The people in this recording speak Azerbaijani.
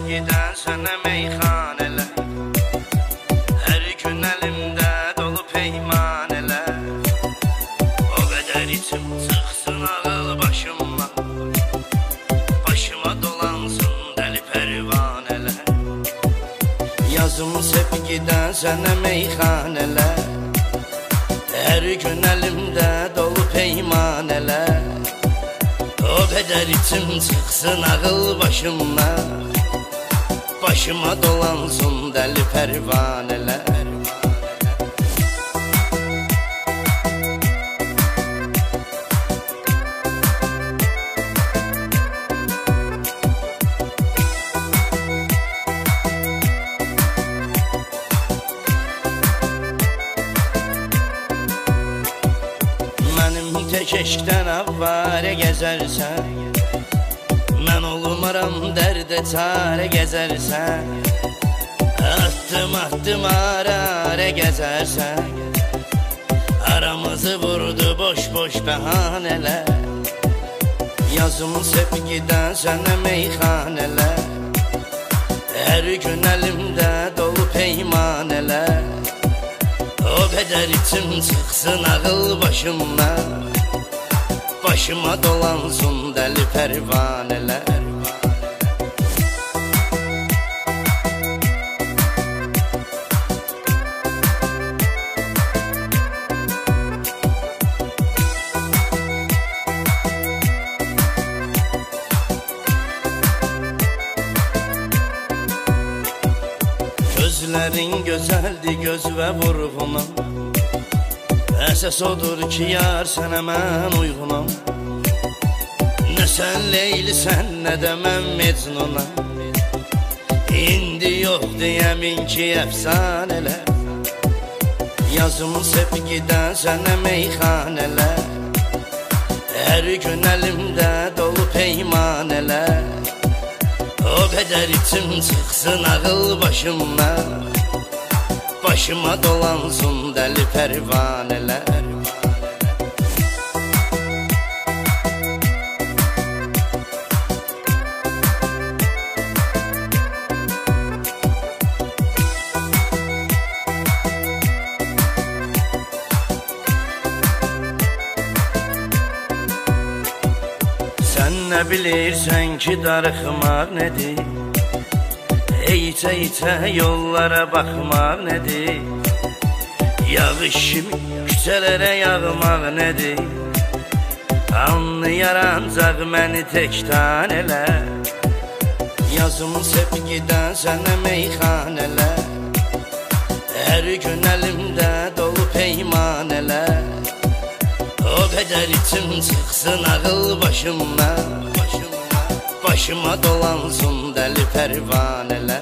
sevgiden sənə meyxanələr, hər gün əlimdə dolu peymanələr. O qədər içim çıxsın ağıl başımdan, başıma dolansın dəli pərvanələr. Yazım sevgiden sənə meyxanələr, hər gün əlimdə dolu peymanələr. O qədər içim çıxsın ağıl başımdan, başıma dolansın dəli pərvanələr. Mənim tək eşqdən avvarə gəzərsən, mən olmaram dərdə çarə gəzərsən. Addım ara gəzərsən, aramızı vurdu boş bəhanələr. Yazım sevgidən sənə meyxanələr, hər gün əlimdə dolu peymanələr. O qədər içim çıxsın ağıl başımdan, başıma dolansın dəli pərvanələr. Gözlərin gözəldir göz və vurğunum, əsas odur ki yar sənə mən uyğunum. Nə sən Leylisən, nə də mən Mecnunam, indi yoxdur yəmin ki əfsanələr. Yazım sevgidən sənə meyxanələr, hər gün əlimdə dolu peymanələr. O qədər içim çıxsın ağıl başımdan, başıma dolansın dəli pərvanələr. Sən nə bilirsən ki darıxmaq nədir, İçə yollara baxmaq nədir, yağış kimi küçələrə yağmaq nədir. Anlayar ancaq məni tək tanələr. Yazım sevgidən sənə meyxanələr, hər gün əlimdə dolu peymanələr. O qədər içim çıxsın ağıl başımdan, başıma dolansın dəli pərvanələr.